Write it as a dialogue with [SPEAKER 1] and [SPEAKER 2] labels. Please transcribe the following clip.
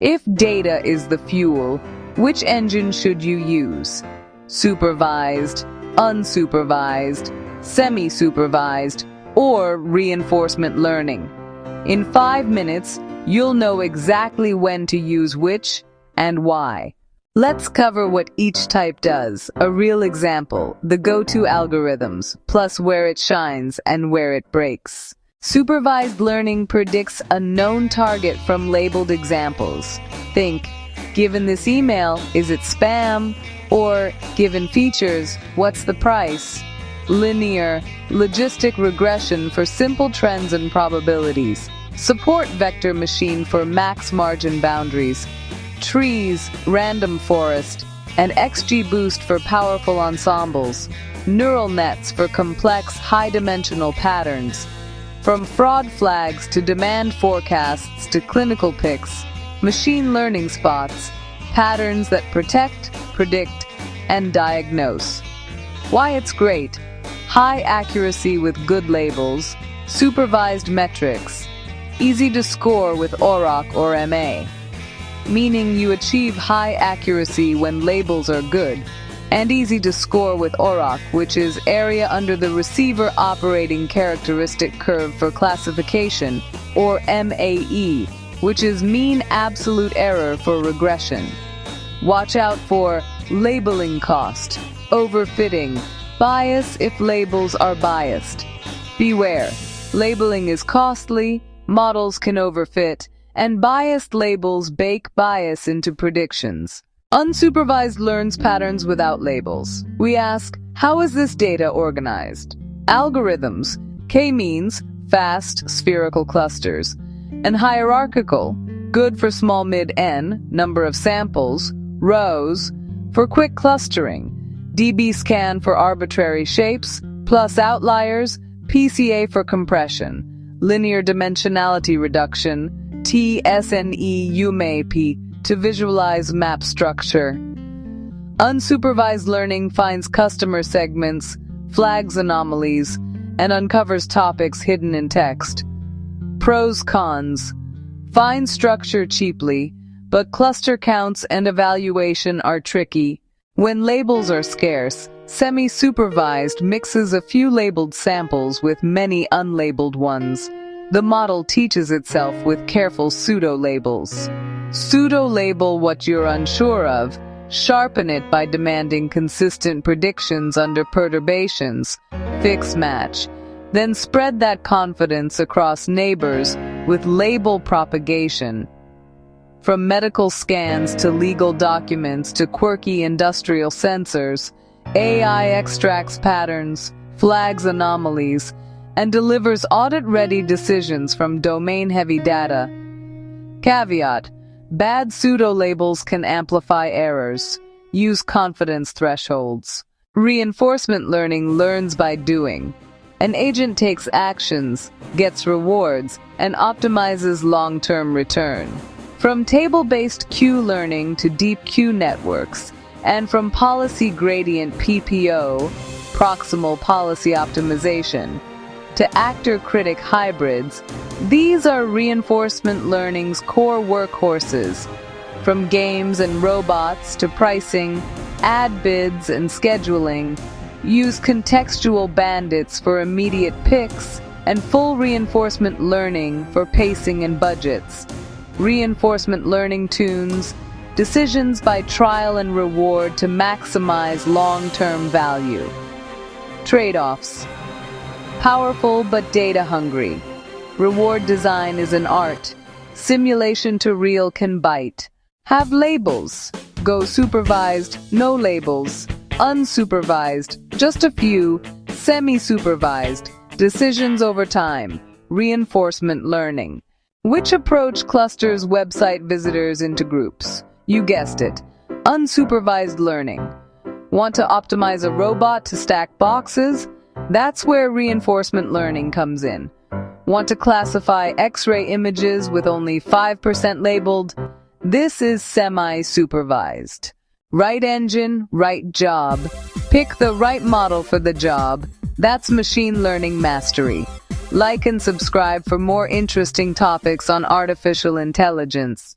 [SPEAKER 1] If data is the fuel, which engine should you use? Supervised, unsupervised, semi-supervised, or reinforcement learning? In 5 minutes, you'll know exactly when to use which and why. Let's cover what each type does. A real example, the go-to algorithms, plus where it shines and where it breaks. Supervised learning predicts a known target from labeled examples. Think, given this email, is it spam? Or, given features, what's the price? Linear, logistic regression for simple trends and probabilities. Support vector machine for max margin boundaries. Trees, random forest, and XGBoost for powerful ensembles. Neural nets for complex, high-dimensional patterns. From fraud flags to demand forecasts to clinical picks, machine learning spots patterns that protect, predict, and diagnose. Why it's great: high accuracy with good labels, supervised metrics, easy to score with OROC or MA, meaning you achieve high accuracy when labels are good, and easy to score with OROC, which is area under the receiver operating characteristic curve for classification, or MAE, which is mean absolute error for regression. Watch out for labeling cost, overfitting, bias if labels are biased. Beware, labeling is costly, models can overfit, and biased labels bake bias into predictions. Unsupervised learns patterns without labels. We ask, how is this data organized? Algorithms, k-means, fast, spherical clusters, and hierarchical, good for small mid-n, number of samples, rows, for quick clustering, DBSCAN for arbitrary shapes, plus outliers, PCA for compression, linear dimensionality reduction, TSNE UMAP, to visualize map structure. Unsupervised learning finds customer segments, flags anomalies, and uncovers topics hidden in text. Pros, cons. Find structure cheaply, but cluster counts and evaluation are tricky. When labels are scarce, semi-supervised mixes a few labeled samples with many unlabeled ones. The model teaches itself with careful pseudo-labels. Pseudo-label what you're unsure of, sharpen it by demanding consistent predictions under perturbations, fix match. Then spread that confidence across neighbors with label propagation. From medical scans to legal documents to quirky industrial sensors, AI extracts patterns, flags anomalies, and delivers audit-ready decisions from domain-heavy data. Caveat: bad pseudo-labels can amplify errors. Use confidence thresholds. Reinforcement learning learns by doing. An agent takes actions, gets rewards, and optimizes long-term return. From table-based Q learning to deep Q networks, and from policy gradient PPO, proximal policy optimization, to actor-critic hybrids, these are reinforcement learning's core workhorses. From games and robots to pricing, ad bids and scheduling, use contextual bandits for immediate picks and full reinforcement learning for pacing and budgets. Reinforcement learning tunes decisions by trial and reward to maximize long-term value. Trade-offs: powerful but data-hungry. Reward design is an art. Simulation to real can bite. Have labels. Go supervised, no labels. Unsupervised, just a few. Semi-supervised, decisions over time. Reinforcement learning. Which approach clusters website visitors into groups? You guessed it. Unsupervised learning. Want to optimize a robot to stack boxes? That's where reinforcement learning comes in. Want to classify X-ray images with only 5% labeled? This is semi-supervised. Right engine, right job. Pick the right model for the job. That's machine learning mastery. Like and subscribe for more interesting topics on artificial intelligence.